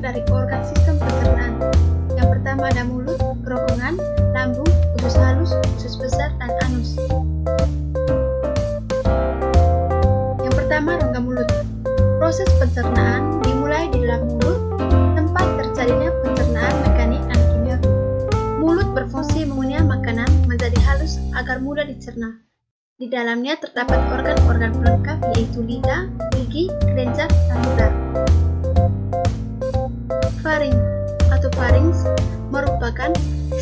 dari organ sistem pencernaan. Yang pertama ada mulut, kerongkongan, lambung, usus halus, usus besar, dan anus. Yang pertama, rongga mulut. Proses pencernaan dimulai di dalam mulut, tempat terjadinya pencernaan mekanik dan kimiawi. Mulut berfungsi mengunyah makanan menjadi halus agar mudah dicerna. Di dalamnya terdapat organ-organ pelengkap yaitu lidah, gigi, kelenjar, dan urar. Faring atau pharynx merupakan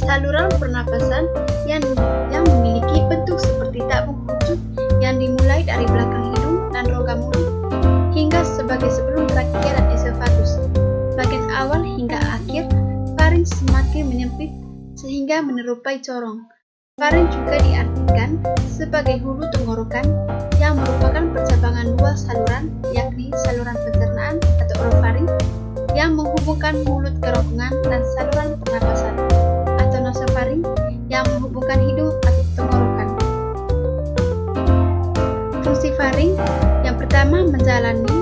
saluran pernapasan yang memiliki bentuk seperti tabung kerucut yang dimulai dari belakang hidung dan rongga mulut hingga sebagai sebelum trakea dan esofagus. Bagian awal hingga akhir pharynx semakin menyempit sehingga menyerupai corong. Pharynx juga diartikan sebagai hulu tenggorokan yang merupakan percabangan dua saluran, yakni saluran pencernaan atau oropharynx yang menghubungkan mulut kerongkongan dan saluran pernapasan, atau nasopharynx yang menghubungkan hidung atau tenggorokan. Fungsi pharynx yang pertama menjalani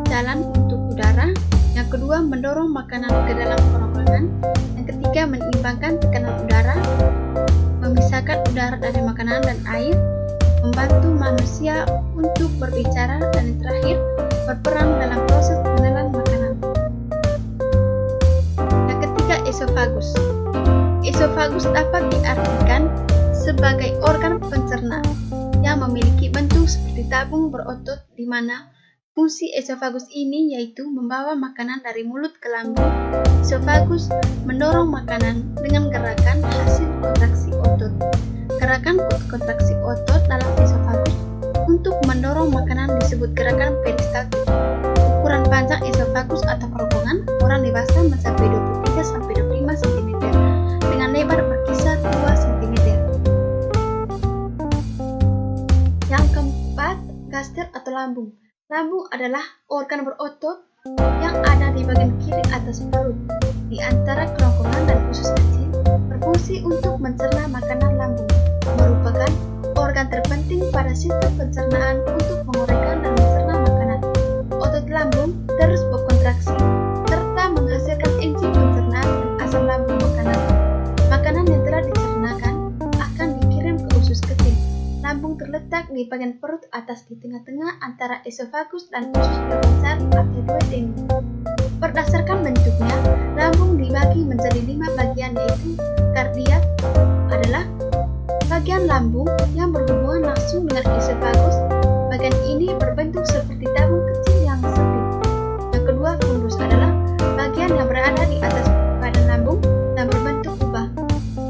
jalan untuk udara, yang kedua mendorong makanan ke dalam kerongkongan, yang ketiga menyeimbangkan tekanan udara, memisahkan udara dari makanan dan air, membantu manusia untuk berbicara, dan yang terakhir berperan dalam proses penelan makanan. Yang ketiga, esofagus. Esofagus dapat diartikan sebagai organ pencernaan yang memiliki bentuk seperti tabung berotot di mana fungsi esofagus ini yaitu membawa makanan dari mulut ke lambung. Esofagus mendorong makanan dengan gerakan hasil kontraksi otot. Gerakan kontraksi otot dalam esofagus untuk mendorong makanan disebut gerakan peristaltik. Ukuran panjang esofagus atau kerongkongan orang dewasa mencapai 23-25 cm dengan lebar berkisar 2 cm. Yang keempat, gaster atau lambung. Lambung adalah organ berotot yang ada di bagian kiri atas perut, di antara kerongkongan dan usus kecil, berfungsi untuk mencerna makanan. Lambung merupakan organ terpenting pada sistem pencernaan untuk menguraikan dan mencerna makanan. Otot lambung terus berkontraksi serta menghasilkan enzim pencernaan dan asam lambung makanan. Makanan yang telah dicernakan akan dikirim ke usus kecil. Lambung terletak di bagian perut atas di tengah-tengah antara esofagus dan usus berbesar atau duodenum. Berdasarkan bentuknya, lambung dibagi menjadi 5 bagian yaitu kardiak adalah bagian lambung yang berhubungan langsung dengan esofagus. Bagian ini berbentuk seperti tabung kecil yang sempit. Yang kedua, fundus adalah bagian yang berada di atas badan lambung dan berbentuk kubah.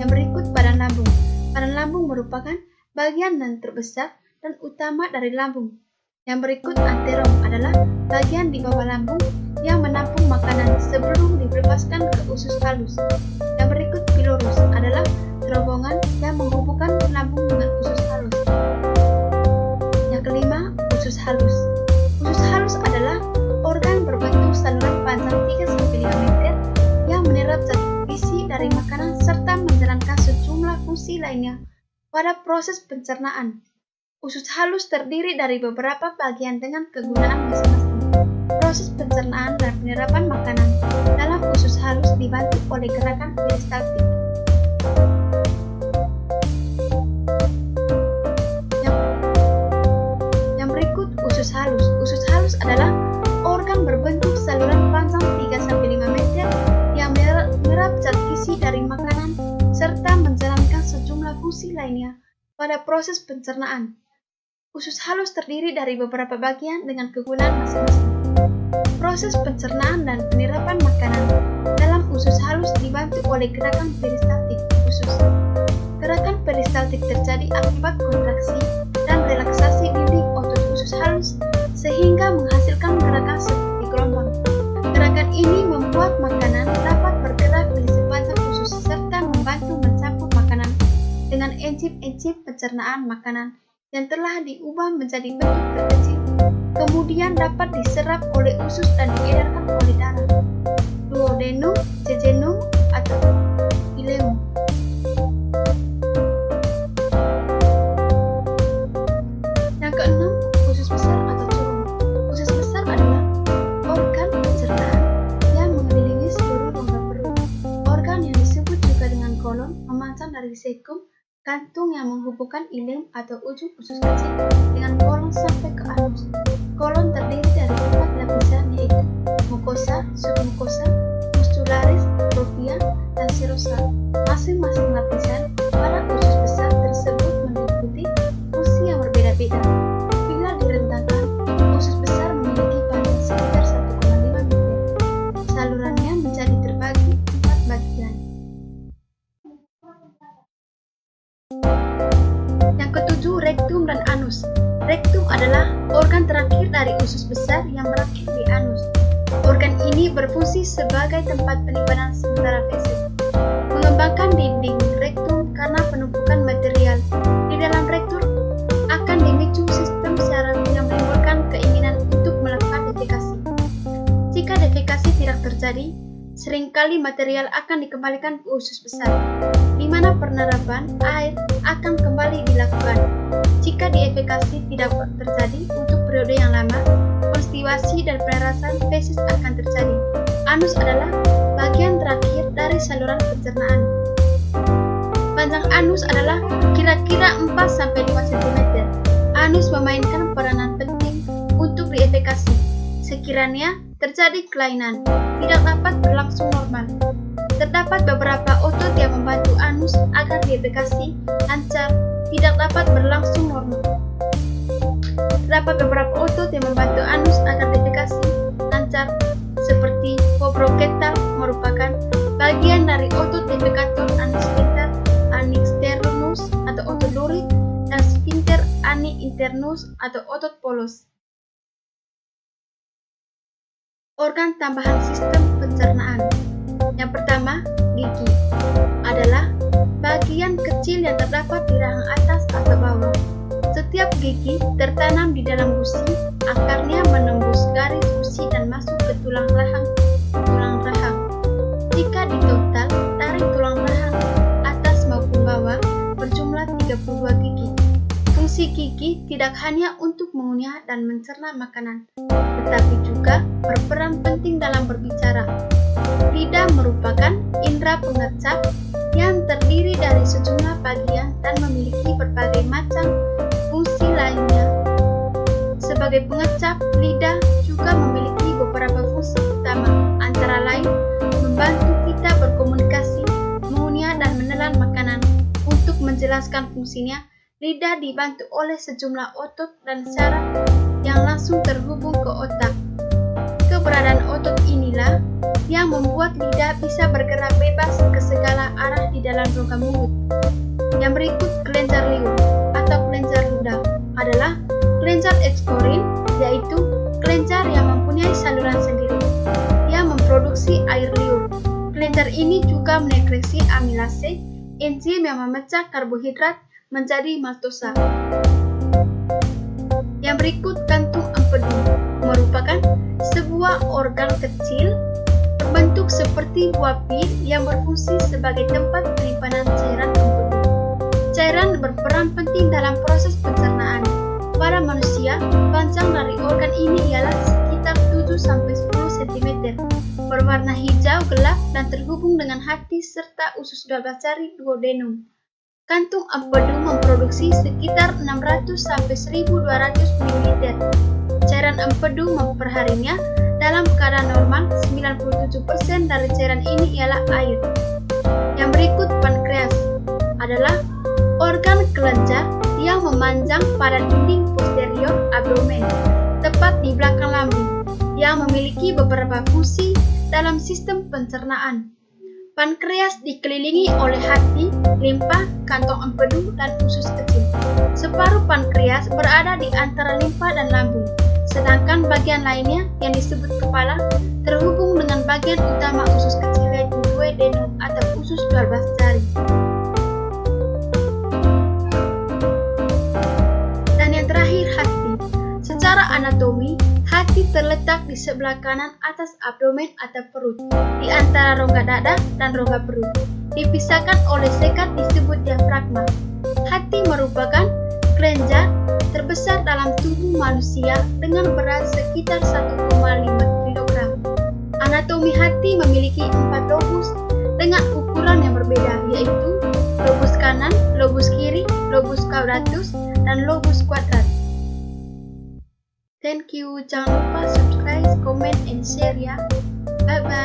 Yang berikut, badan lambung. Badan lambung merupakan bagian yang terbesar dan utama dari lambung. Yang berikut, anterom adalah bagian di bawah lambung yang menampung makanan sebelum dilepaskan ke usus halus. Yang berikut, pilorus adalah terowongan yang menghubungkan lambung dengan usus halus. Yang kelima, usus halus. Usus halus adalah organ berbentuk saluran panjang 3-5 meter yang menyerap zat gizi dari makanan serta menjalankan sejumlah fungsi lainnya pada proses pencernaan. Usus halus terdiri dari beberapa bagian dengan kegunaan masing-masing. Proses pencernaan dan penyerapan makanan dalam usus halus dibantu oleh gerakan peristaltik. Yang berikut, usus halus. Usus halus adalah organ berbentuk saluran panjang 3-5 meter yang menyerap zat gizi dari makanan serta menjalankan sejumlah fungsi lainnya pada proses pencernaan. Usus halus terdiri dari beberapa bagian dengan kegunaan masing-masing. Proses pencernaan dan penyerapan makanan dalam usus halus dibantu oleh gerakan peristaltik usus. Gerakan peristaltik terjadi akibat kontraksi dan relaksasi dinding otot usus halus sehingga menghasilkan gerakan seperti gelombang. Gerakan ini membuat makanan dapat bergerak di sepanjang usus serta membantu mencampur makanan dengan enzim-enzim pencernaan makanan yang telah diubah menjadi bentuk terkecil, kemudian dapat diserap oleh usus dan diedarkan oleh darah. Duodenum, jejunum, atau ileum. Yang keenam, usus besar atau curung. Usus besar adalah organ pencernaan yang cecum, kantung yang menghubungkan ileum atau ujung usus kecil dengan kolon sampai ke anus. Kolon terdiri dari 4 lapisan, yaitu mukosa, submukosa, muscularis, trofia, dan serosa. Masing-masing lapisan pada usus besar tersebut meliputi fungsi yang berbeda-beda. Bila direntangkan, usus besar memiliki panjang sekitar 1,5 meter. Salurannya menjadi terbagi 4 bagian. Yang ketujuh, rektum dan anus. Rektum adalah organ terakhir dari usus besar yang berakhir di anus. Organ ini berfungsi sebagai tempat penyimpanan sementara feses. Mengembangkan dinding rektum karena penumpukan material di dalam rektum akan memicu sistem saraf yang menimbulkan keinginan untuk melakukan defekasi. Jika defekasi tidak terjadi, seringkali material akan dikembalikan ke usus besar, di mana penerapan air akan kembali dilakukan. Jika defekasi tidak terjadi untuk periode yang lama, konstipasi dan penerasan feses akan terjadi. Anus adalah bagian terakhir dari saluran pencernaan. Panjang anus adalah kira-kira 4-5 cm. Anus memainkan peranan penting untuk defekasi. Sekiranya terjadi kelainan, tidak dapat berlangsung normal. Terdapat beberapa otot yang membantu anus agar defekasi lancar tidak dapat berlangsung normal. Terdapat beberapa otot yang membantu anus agar defekasi lancar, seperti poplocreta merupakan bagian dari otot defekator anus sphincter anixternus atau otot lurid, dan sphincter ani internus atau otot polos. Organ tambahan sistem pencernaan. Yang pertama, gigi adalah bagian kecil yang terdapat di rahang atas atau bawah. Setiap gigi tertanam di dalam gusi, akarnya menembus garis gusi dan masuk ke tulang rahang. Jika ditotal dari tulang rahang atas maupun bawah berjumlah 32 gigi. Fungsi gigi tidak hanya untuk mengunyah dan mencerna makanan, tetapi juga berperan penting dalam berbicara. Lidah merupakan indera pengecap yang terdiri dari sejumlah bagian dan memiliki berbagai macam fungsi lainnya. Sebagai pengecap, lidah juga memiliki beberapa fungsi utama, antara lain membantu kita berkomunikasi, mengunyah dan menelan makanan. Untuk menjelaskan fungsinya, lidah dibantu oleh sejumlah otot dan saraf yang langsung terhubung ke otak. Keberadaan otot inilah yang membuat lidah bisa bergerak bebas ke segala arah di dalam rongga mulut. Yang berikut kelenjar liur atau kelenjar ludah adalah kelenjar ekskorin, yaitu kelenjar yang mempunyai saluran sendiri yang memproduksi air liur. Kelenjar ini juga menekresi amilase, enzim yang memecah karbohidrat menjadi maltosa. Yang berikut kantung empedu merupakan sebuah organ kecil berbentuk seperti buah pir yang berfungsi sebagai tempat penyimpanan cairan empedu. Cairan berperan penting dalam proses pencernaan. Pada manusia, panjang dari organ ini ialah sekitar 7-10 cm, berwarna hijau gelap dan terhubung dengan hati serta usus 12 jari duodenum. Kantung empedu memproduksi sekitar 600-1200 ml. Cairan empedu perharinya dalam keadaan normal 97% dari cairan ini ialah air. Yang berikut pankreas adalah organ kelenjar yang memanjang pada dinding posterior abdomen, tepat di belakang lambung, yang memiliki beberapa fungsi dalam sistem pencernaan. Pankreas dikelilingi oleh hati, limpa, kantong empedu, dan usus kecil. Separuh pankreas berada di antara limpa dan lambung, sedangkan bagian lainnya yang disebut kepala terhubung dengan bagian utama usus kecil yaitu duodenum atau usus 12 jari. Dan yang terakhir, hati. Secara anatomi, hati terletak di sebelah kanan atas abdomen atau perut, di antara rongga dada dan rongga perut, dipisahkan oleh sekat disebut diafragma. Hati merupakan kelenjar terbesar dalam tubuh manusia dengan berat sekitar 1,5 kg. Anatomi hati memiliki 4 lobus dengan ukuran yang berbeda, yaitu lobus kanan, lobus kiri, lobus quadratus, dan lobus kuadrat. Thank you. Jangan lupa subscribe, comment, and share ya. Bye bye.